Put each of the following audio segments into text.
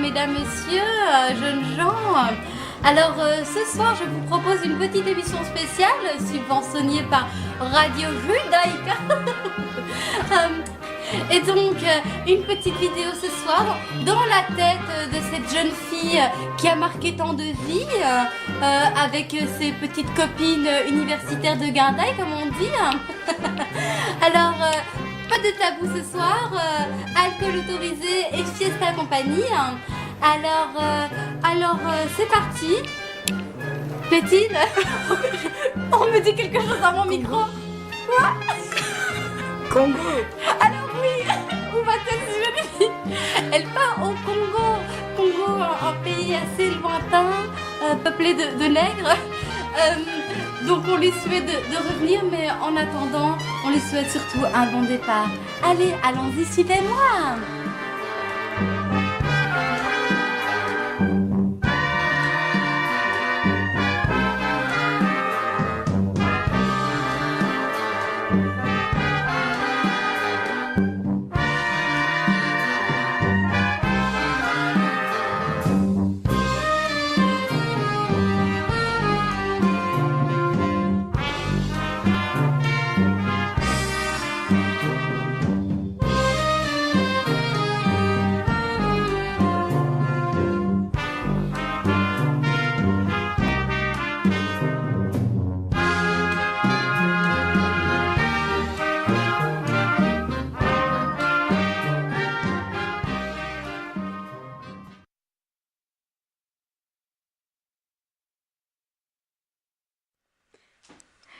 mesdames, messieurs, jeunes gens. Alors ce soir je vous propose une petite émission spéciale subventionnée par Radio Judaïka. Et donc une petite vidéo ce soir dans la tête de cette jeune fille qui a marqué tant de vies avec ses petites copines universitaires de Guindaille comme on dit. Alors pas de tabou ce soir, alcool autorisé et fiesta compagnie. Alors c'est parti. Pétine. On me dit quelque chose dans mon micro. Quoi? Congo. Alors oui, où va-t-elle cette jeune fille? Elle part au Congo. Congo, un pays assez lointain, peuplé de nègres. Donc on lui souhaite de revenir, mais en attendant, on lui souhaite surtout un bon départ. Allez, allons-y, suivez-moi.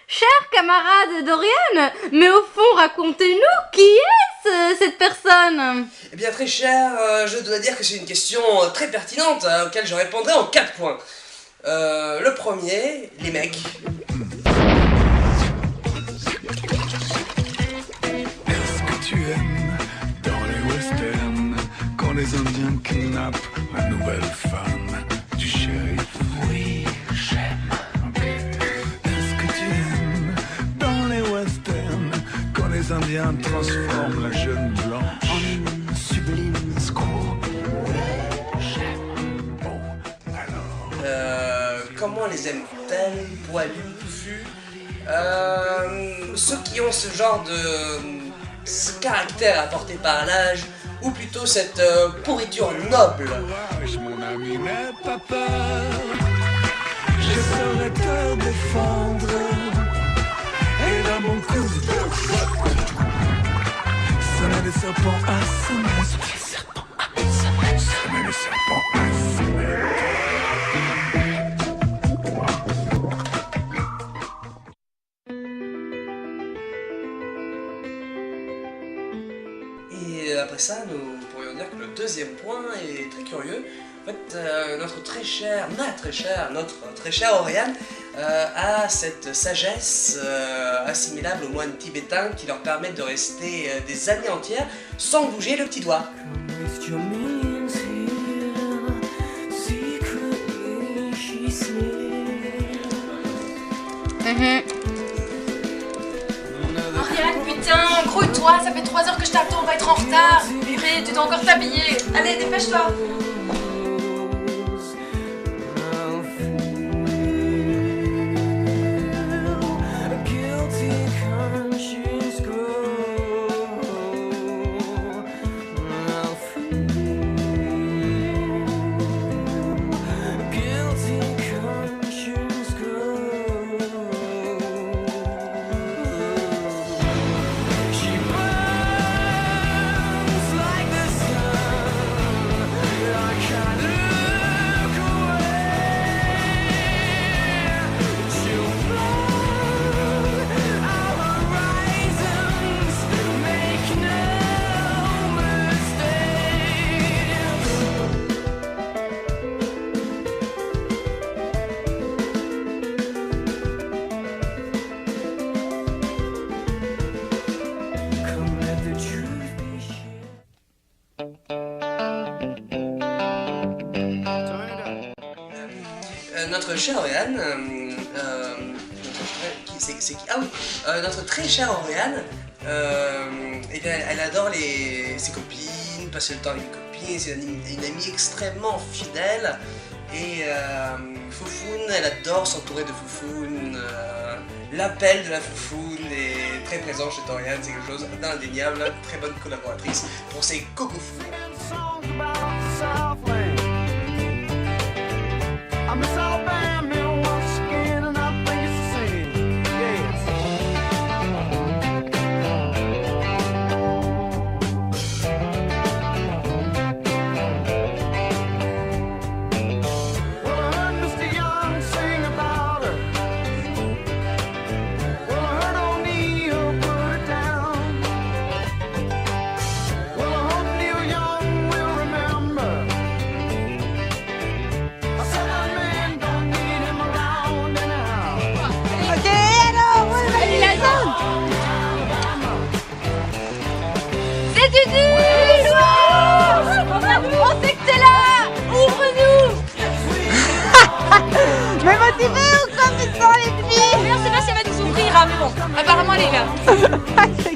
Chers camarades d'Oriane, mais au fond, racontez-nous, qui est cette personne? Eh bien très cher, je dois dire que c'est une question très pertinente auquel je répondrai en 4 points. Le premier, les mecs. Est-ce que tu aimes dans les westerns quand les Indiens kidnappent la nouvelle femme du shérif? Oui, j'aime. Est-ce que tu aimes dans les westerns quand les Indiens transforment la jeune blanche en une sublime squaw? Oui, j'aime. Bon, alors. Comment les aiment-elles? Poilus, touffus? Ceux qui ont ce genre de ce caractère apporté par l'âge, ou plutôt cette pourriture noble. Courage, mon ami, n'aie pas peur. Je saurai te défendre. Et dans mon coup de fouet, sonner les serpents à sonner, sonner les serpents à sonner, sonner les serpents à sonner. Et après ça, nous pourrions dire que le deuxième point est très curieux. En fait, notre très chère Oriane a cette sagesse assimilable aux moines tibétains qui leur permet de rester des années entières sans bouger le petit doigt. Oriane, putain, grouille-toi, ça fait 3 heures que je t'attends, on va être en retard. Purée, tu dois encore t'habiller. Allez, dépêche-toi. Notre chère Oriane, notre très chère Oriane, eh bien, elle adore ses copines, passer le temps avec les copines. copine, c'est une amie extrêmement fidèle. Et Foufoune, elle adore s'entourer de Foufoune. L'appel de la Foufoune est très présent chez Torian, c'est quelque chose d'indéniable. Très bonne collaboratrice pour ses cocofous. On sait que t'es là. Ouvre-nous. Mais motivé ou quoi, putain, les filles? Mais on sait pas si elle va nous ouvrir, hein, mais bon, apparemment elle est là. Une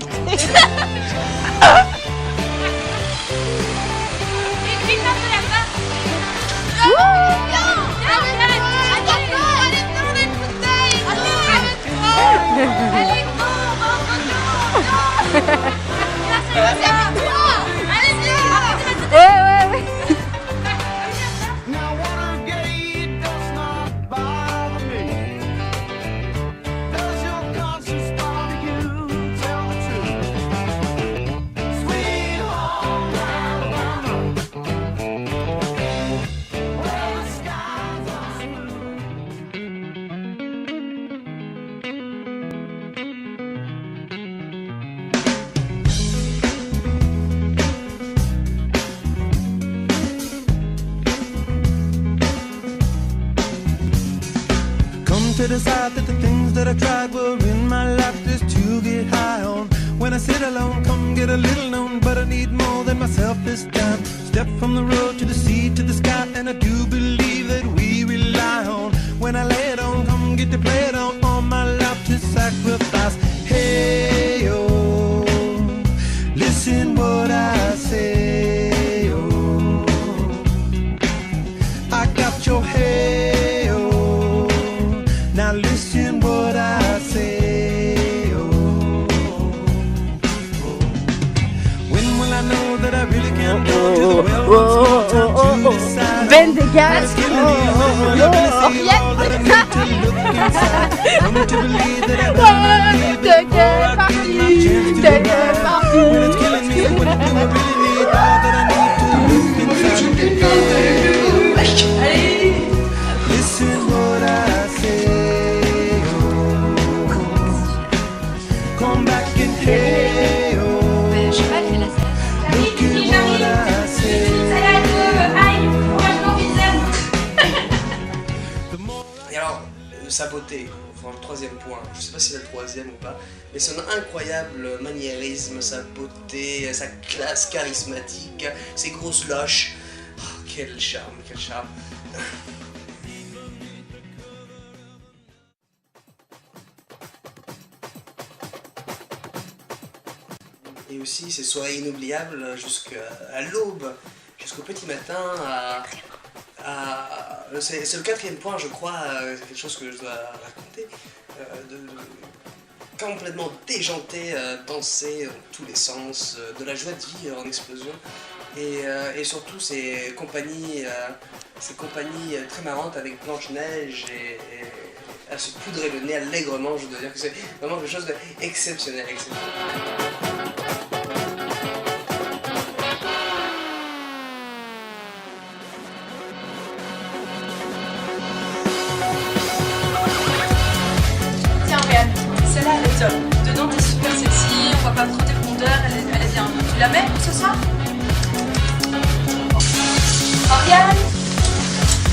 fille de la main. To decide that the things that I tried were in my life just to get high on. When I sit alone, come get a little known, but I need more than myself this time. Step from the road to the sea to the sky, and I do believe that we rely on. When I lay it on, come get to play it on, all my life to sacrifice. Hey, oh, listen what I say, oh, I got your head. Now listen what I say, oh, oh. When will I know that I really can't go to the well once more time to decide? Ben dégage. Come to believe that I better leave before I give my chance to ride. When it's killing me, what do I really need? All that I need to look inside. Listen what I say. Hey, oh, Je sais pas, elle fait la scène. look at what I say. Et alors, sa beauté, enfin le troisième point, je sais pas si c'est le troisième ou pas, mais son incroyable maniérisme, sa beauté, sa classe charismatique, ses grosses loches. Oh, quel charme, quel charme. Et aussi ces soirées inoubliables jusqu'à l'aube, jusqu'au petit matin. C'est le quatrième point, je crois, quelque chose que je dois raconter. Complètement déjanté, danser dans tous les sens, de la joie de vivre en explosion. Et surtout ces compagnies très marrantes avec Blanche-Neige et à se poudrer le nez allègrement. Je dois dire que c'est vraiment quelque chose d'exceptionnel. Tiens, regarde, celle-là elle est top. Dedans t'es super sexy, on voit pas trop tes rondeurs, elle est bien. Tu la mets ce soir? Oriane,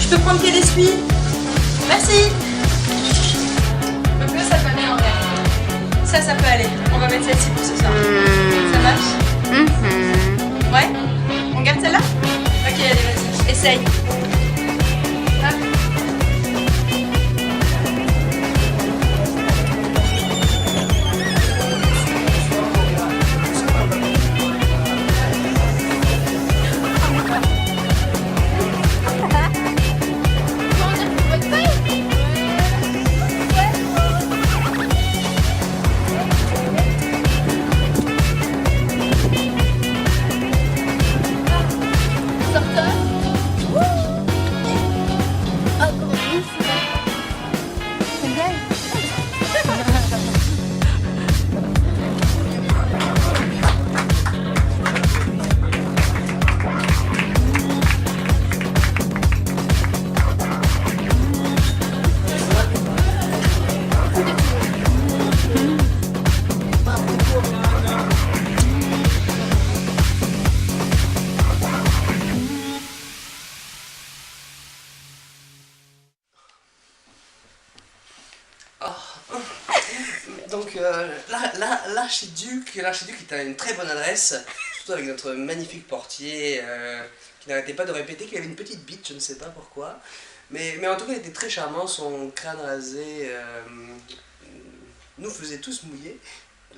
je peux prendre quel essuie? Merci. Le bleu ça peut aller, Oriane. Ça peut aller. On va mettre celle-ci pour ce soir. Ça marche? Ouais? On garde celle-là? Ok, allez, vas-y. Essaye. Hop. Donc l'archiduc était à une très bonne adresse, surtout avec notre magnifique portier qui n'arrêtait pas de répéter qu'il avait une petite bite, je ne sais pas pourquoi. Mais en tout cas il était très charmant, son crâne rasé nous faisait tous mouiller.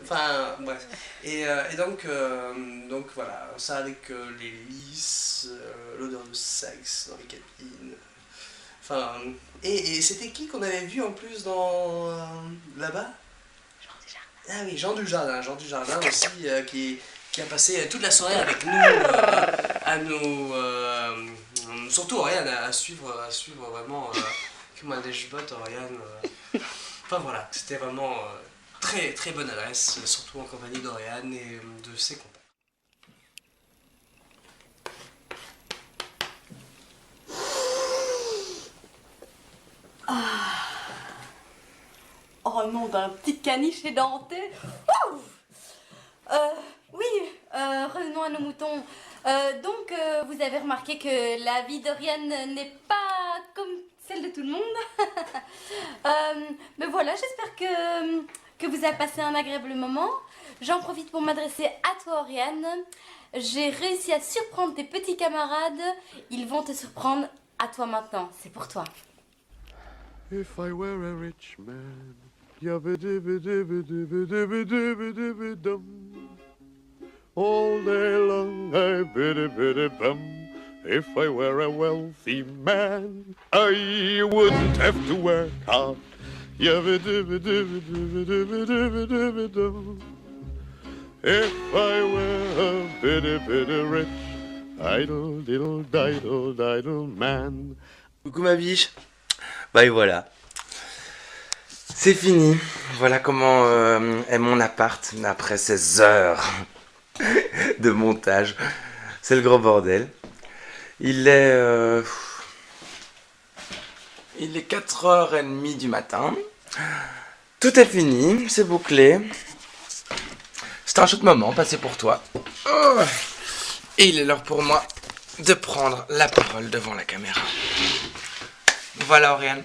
Enfin bref. Et donc voilà, ça avec les lys, l'odeur de sexe dans les cabines. Enfin, et c'était qui qu'on avait vu en plus dans là-bas? Ah oui, Jean Dujardin aussi, qui a passé toute la soirée avec nous, surtout Oriane, à suivre vraiment, comme un lèche-bot, Oriane. Enfin voilà, c'était vraiment très très bonne adresse, surtout en compagnie d'Oriane et de ses contacts. Oh non, d'un petit caniche édenté. Oui, revenons à nos moutons. Donc, vous avez remarqué que la vie d'Oriane n'est pas comme celle de tout le monde. Mais voilà, j'espère que vous avez passé un agréable moment. J'en profite pour m'adresser à toi, Oriane. J'ai réussi à surprendre tes petits camarades. Ils vont te surprendre à toi maintenant. C'est pour toi. If I were a rich man, dum. All day long I bum. If I were a wealthy man, I wouldn't have to work hard. Dum. If I were a rich, idle man. Coucou ma biche. Bah et voilà. C'est fini. Voilà comment est mon appart après ces heures de montage. C'est le gros bordel. Il est 4h30 du matin. Tout est fini, c'est bouclé. C'était un chouette moment passé pour toi. Et il est l'heure pour moi de prendre la parole devant la caméra. Voilà Oriane.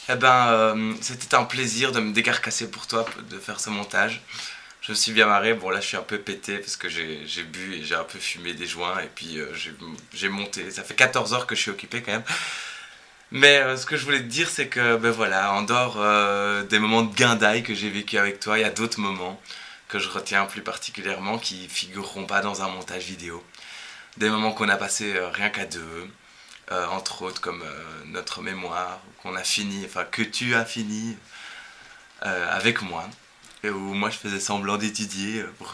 Eh ben, c'était un plaisir de me décarcasser pour toi, de faire ce montage. Je me suis bien marré. Bon là je suis un peu pété parce que j'ai bu et j'ai un peu fumé des joints. Et puis j'ai monté. Ça fait 14 heures que je suis occupé quand même. Mais ce que je voulais te dire c'est que ben voilà, en dehors des moments de guindaille que j'ai vécu avec toi, il y a d'autres moments que je retiens plus particulièrement qui figureront pas dans un montage vidéo. Des moments qu'on a passés rien qu'à deux. Entre autres comme notre mémoire qu'on a fini, enfin que tu as fini avec moi, et où moi je faisais semblant d'étudier pour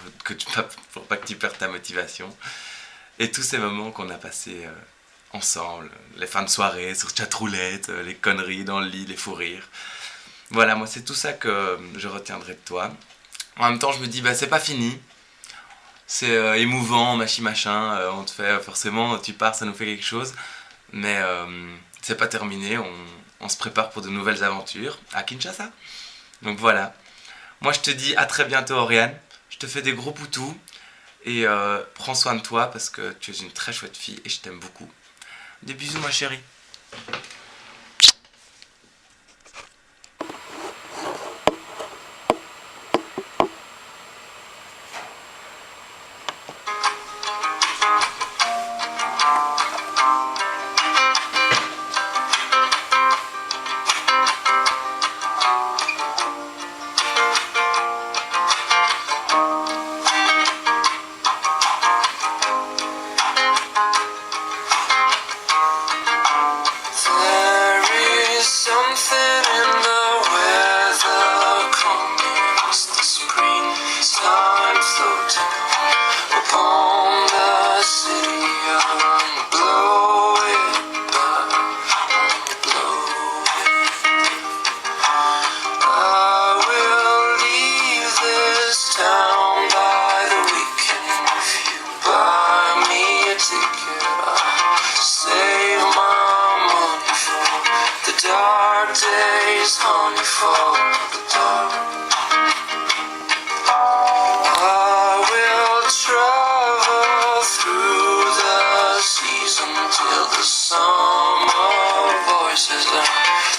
pas que tu perdes ta motivation, et tous ces moments qu'on a passés ensemble, les fins de soirée sur chatroulette, les conneries dans le lit, les fous rires. Voilà, moi c'est tout ça que je retiendrai de toi. En même temps je me dis bah c'est pas fini. C'est émouvant, machin, on te fait forcément, tu pars, ça nous fait quelque chose. Mais c'est pas terminé, on se prépare pour de nouvelles aventures à Kinshasa. Donc voilà. Moi je te dis à très bientôt Oriane. Je te fais des gros poutous. Et prends soin de toi parce que tu es une très chouette fille et je t'aime beaucoup. Des bisous ma chérie.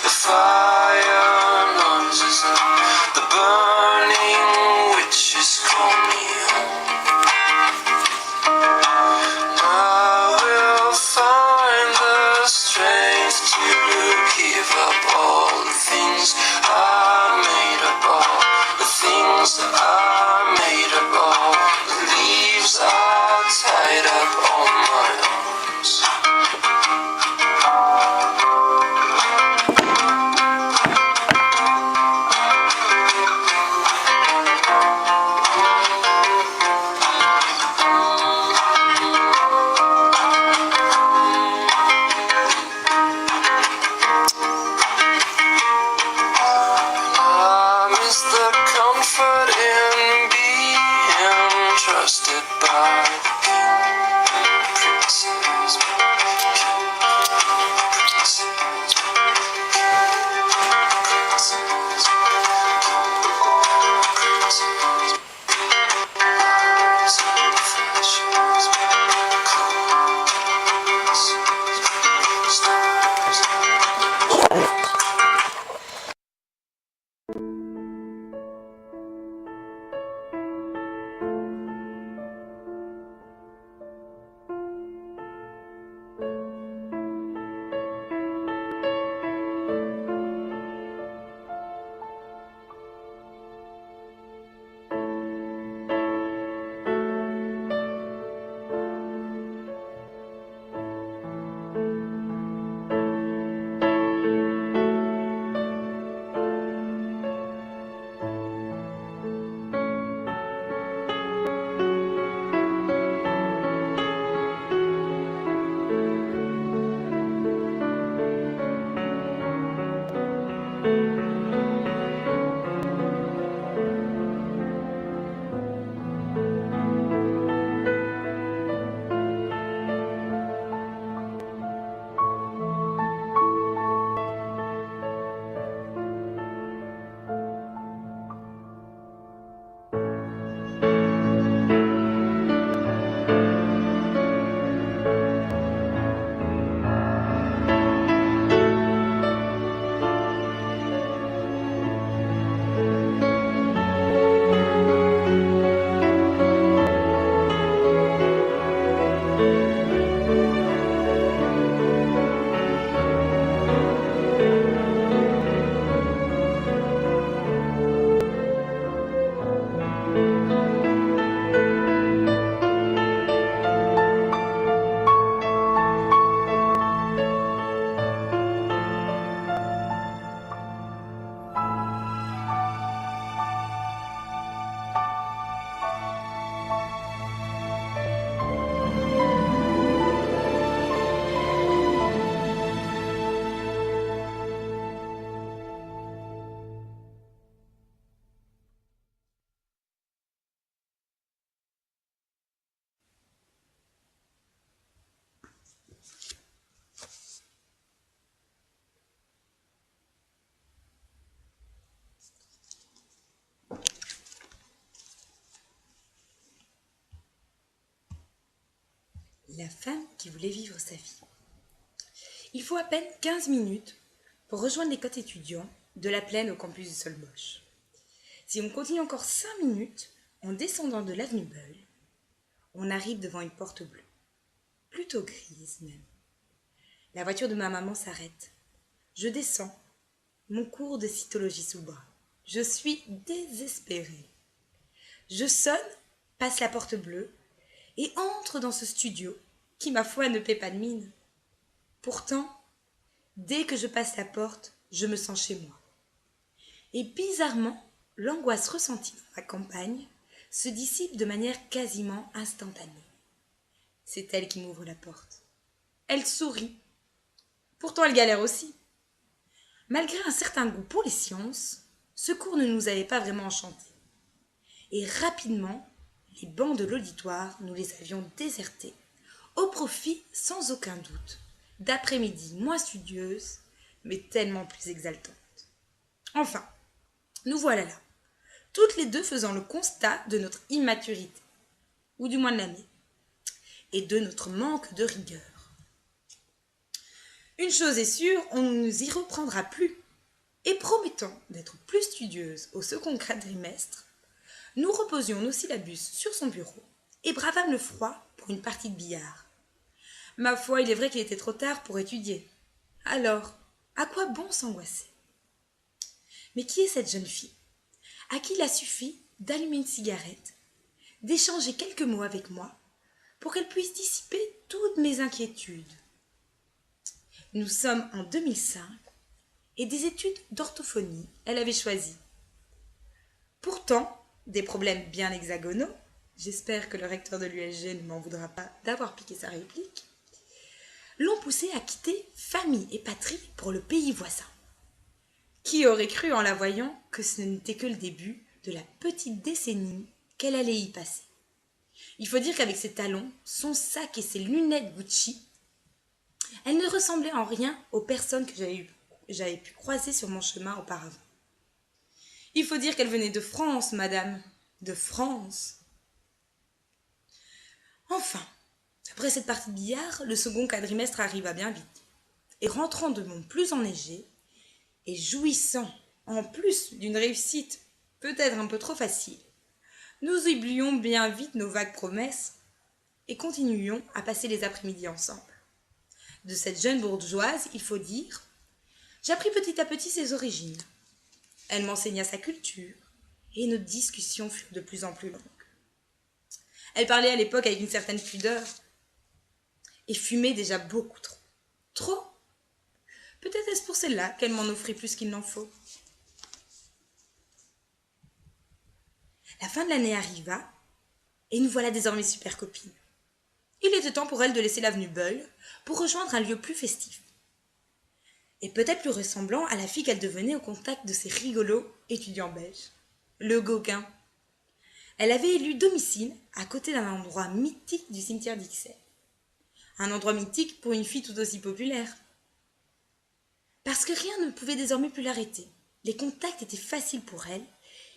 The fire noises and the burning songs I made up, all the leaves I tied up on my arms. I miss the comfort in being trusted by princes. La femme qui voulait vivre sa vie. Il faut à peine 15 minutes pour rejoindre les côtes étudiants de la plaine au campus de Solbosch. Si on continue encore 5 minutes en descendant de l'avenue Beul, on arrive devant une porte bleue, plutôt grise même. La voiture de ma maman s'arrête. Je descends, mon cours de cytologie sous le bras. Je suis désespérée. Je sonne, passe la porte bleue et entre dans ce studio qui, ma foi, ne paie pas de mine. Pourtant, dès que je passe la porte, je me sens chez moi. Et bizarrement, l'angoisse ressentie dans ma campagne se dissipe de manière quasiment instantanée. C'est elle qui m'ouvre la porte. Elle sourit. Pourtant, elle galère aussi. Malgré un certain goût pour les sciences, ce cours ne nous avait pas vraiment enchantés. Et rapidement, les bancs de l'auditoire, nous les avions désertés, au profit, sans aucun doute, d'après-midi moins studieuses, mais tellement plus exaltantes. Enfin, nous voilà là, toutes les deux faisant le constat de notre immaturité, ou du moins de la mienne, et de notre manque de rigueur. Une chose est sûre, on ne nous y reprendra plus, et promettant d'être plus studieuses au second quadrimestre, nous reposions nos syllabus sur son bureau et bravâmes le froid pour une partie de billard. Ma foi, il est vrai qu'il était trop tard pour étudier. Alors, à quoi bon s'angoisser? Mais qui est cette jeune fille, à qui il a suffi d'allumer une cigarette, d'échanger quelques mots avec moi pour qu'elle puisse dissiper toutes mes inquiétudes. Nous sommes en 2005 et des études d'orthophonie, elle avait choisi. Pourtant, des problèmes bien hexagonaux, j'espère que le recteur de l'USG ne m'en voudra pas d'avoir piqué sa réplique, l'ont poussée à quitter famille et patrie pour le pays voisin. Qui aurait cru en la voyant que ce n'était que le début de la petite décennie qu'elle allait y passer. Il faut dire qu'avec ses talons, son sac et ses lunettes Gucci, elle ne ressemblait en rien aux personnes que j'avais pu croiser sur mon chemin auparavant. Il faut dire qu'elle venait de France, madame, de France. Enfin, après cette partie de billard, le second quadrimestre arriva bien vite. Et rentrant de mon plus enneigé, et jouissant en plus d'une réussite peut-être un peu trop facile, nous oublions bien vite nos vagues promesses et continuions à passer les après-midi ensemble. De cette jeune bourgeoise, il faut dire, j'appris petit à petit ses origines. Elle m'enseigna sa culture et nos discussions furent de plus en plus longues. Elle parlait à l'époque avec une certaine pudeur et fumait déjà beaucoup trop. Trop ? Peut-être est-ce pour celle-là qu'elle m'en offrit plus qu'il n'en faut. La fin de l'année arriva et nous voilà désormais super copines. Il était temps pour elle de laisser l'avenue Beuil pour rejoindre un lieu plus festif et peut-être plus ressemblant à la fille qu'elle devenait au contact de ces rigolos étudiants belges. Le Gauguin. Elle avait élu domicile à côté d'un endroit mythique du cimetière d'Ixelles. Un endroit mythique pour une fille tout aussi populaire. Parce que rien ne pouvait désormais plus l'arrêter. Les contacts étaient faciles pour elle,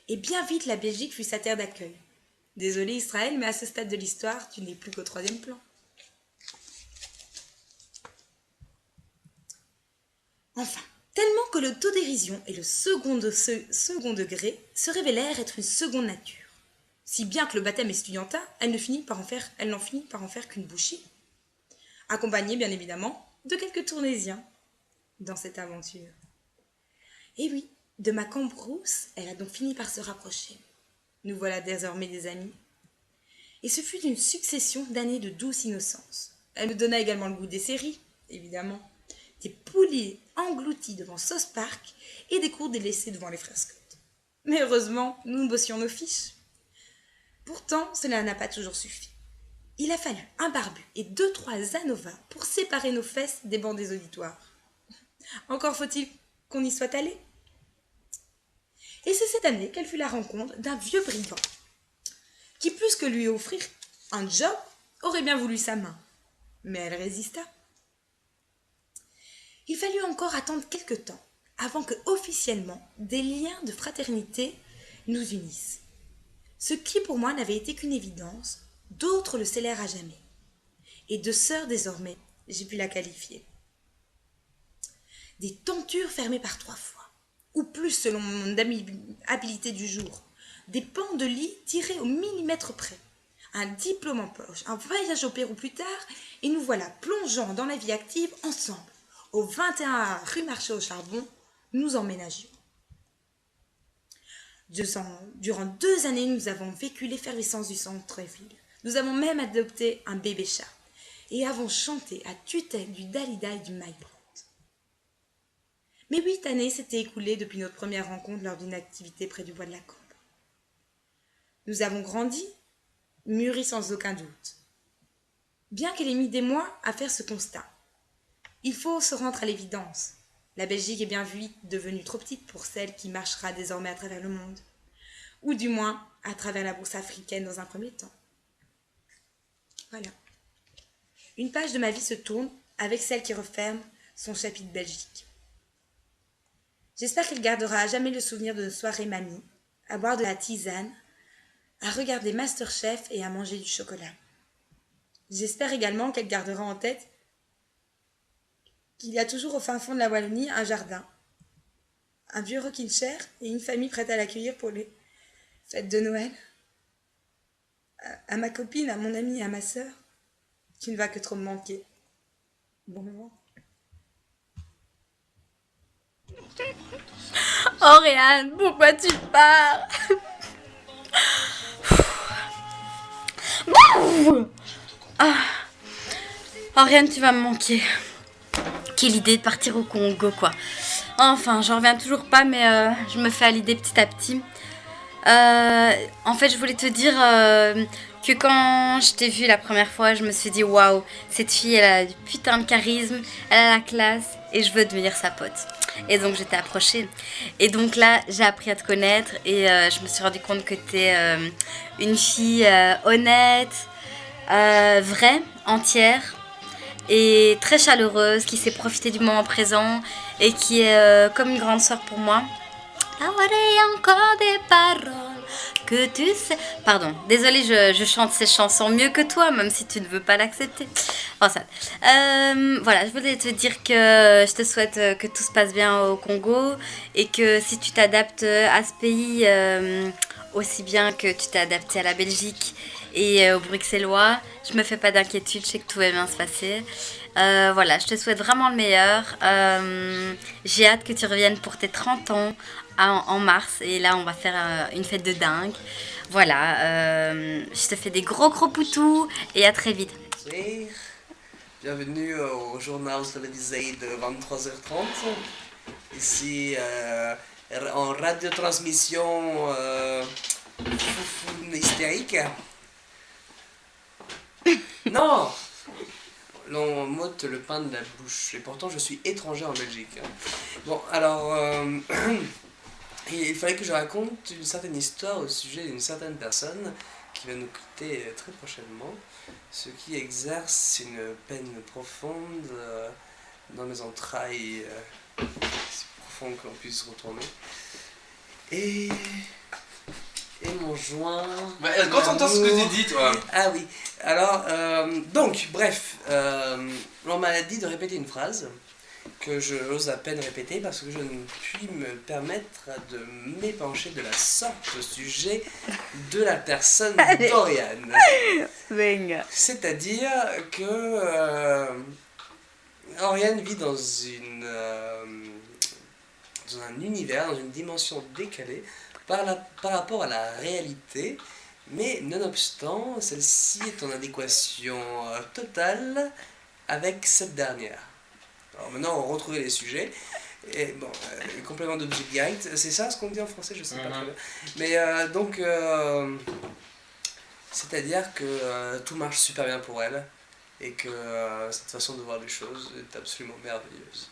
et bien vite la Belgique fut sa terre d'accueil. Désolée Israël, mais à ce stade de l'histoire, tu n'es plus qu'au 3e plan. Enfin, tellement que l'autodérision et le second degré se révélèrent être une seconde nature. Si bien que le baptême estudiantin, elle n'en finit par en faire qu'une bouchée. Accompagnée, bien évidemment, de quelques tournésiens dans cette aventure. Et oui, de ma cambrousse, elle a donc fini par se rapprocher. Nous voilà désormais des amis. Et ce fut une succession d'années de douce innocence. Elle me donna également le goût des séries, évidemment, des poulets engloutis devant Sauce Park et des cours délaissés devant les Frères Scott. Mais heureusement, nous bossions nos fiches. Pourtant, cela n'a pas toujours suffi. Il a fallu un barbu et 2-3 ANOVA pour séparer nos fesses des bancs des auditoires. Encore faut-il qu'on y soit allé. Et c'est cette année qu'elle fut la rencontre d'un vieux brigand qui, plus que lui offrir un job, aurait bien voulu sa main. Mais elle résista. Il fallut encore attendre quelque temps avant que, officiellement, des liens de fraternité nous unissent. Ce qui, pour moi, n'avait été qu'une évidence, d'autres le scellèrent à jamais. Et de sœur, désormais, j'ai pu la qualifier. Des tentures fermées par 3 fois, ou plus selon mon habilité du jour, des pans de lit tirés au millimètre près, un diplôme en poche, un voyage au Pérou plus tard, et nous voilà plongeant dans la vie active ensemble. Au 21 rue Marché au Charbon, nous emménagions. Durant 2 années, nous avons vécu l'effervescence du centre-ville. Nous avons même adopté un bébé chat et avons chanté à tue-tête du Dalida et du Maïbrand. Mais 8 années s'étaient écoulées depuis notre première rencontre lors d'une activité près du bois de la Combe. Nous avons grandi, mûri sans aucun doute. Bien qu'elle ait mis des mois à faire ce constat, il faut se rendre à l'évidence. La Belgique est bien vite devenue trop petite pour celle qui marchera désormais à travers le monde, ou du moins à travers la bourse africaine dans un premier temps. Voilà. Une page de ma vie se tourne avec celle qui referme son chapitre Belgique. J'espère qu'elle gardera à jamais le souvenir de nos soirées mamie, à boire de la tisane, à regarder Masterchef et à manger du chocolat. J'espère également qu'elle gardera en tête qu'il y a toujours au fin fond de la Wallonie un jardin, un vieux rocking chair et une famille prête à l'accueillir pour les fêtes de Noël. À ma copine, à mon amie et à ma sœur, qui ne va que trop me manquer. Bon moment. Oh Réane, pourquoi tu pars? Ah. Oriane, tu vas me manquer. Quelle idée de partir au Congo, quoi. Enfin, j'en reviens toujours pas, mais je me fais à l'idée petit à petit. En fait, je voulais te dire que quand je t'ai vue la première fois, je me suis dit waouh, cette fille, elle a du putain de charisme, elle a la classe et je veux devenir sa pote. Et donc, je t'ai approchée. Et donc là, j'ai appris à te connaître et je me suis rendu compte que t'es une fille honnête, vraie, entière et très chaleureuse, qui sait profiter du moment présent et qui est comme une grande sœur pour moi. Encore des paroles que tu sais. Pardon, désolée, je chante ces chansons mieux que toi, même si tu ne veux pas l'accepter. Bon, ça. Voilà, je voulais te dire que je te souhaite que tout se passe bien au Congo et que si tu t'adaptes à ce pays aussi bien que tu t'es adapté à la Belgique et aux Bruxellois, je me fais pas d'inquiétude, je sais que tout va bien se passer. Voilà, je te souhaite vraiment le meilleur. J'ai hâte que tu reviennes pour tes 30 ans en mars. Et là, on va faire une fête de dingue. Voilà, je te fais des gros poutous et à très vite. Oui. Bienvenue au journal télévisé de 23h30. Ici, en radiotransmission hystérique. Non! L'on m'ôte le pain de la bouche, et pourtant je suis étranger en Belgique. Bon, alors, il fallait que je raconte une certaine histoire au sujet d'une certaine personne qui va nous quitter très prochainement, ce qui exerce une peine profonde dans mes entrailles, si profonde que l'on puisse retourner. Et mon joint... Bah, concentre-toi sur ce que tu dis, toi. Ah oui, alors, donc, bref, on m'a dit de répéter une phrase que j'ose à peine répéter parce que je ne puis me permettre de m'épancher de la sorte au sujet de la personne d'Oriane. C'est-à-dire que Oriane vit dans un univers, dans une dimension décalée par rapport à la réalité, mais nonobstant, celle-ci est en adéquation totale avec cette dernière. Alors maintenant, on retrouve les sujets. Et bon, complément d'objet direct, c'est ça ce qu'on dit en français, je sais pas très bien. Mais donc, c'est-à-dire que tout marche super bien pour elle et que cette façon de voir les choses est absolument merveilleuse.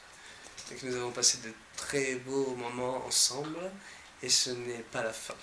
Et que nous avons passé de très beaux moments ensemble et ce n'est pas la fin.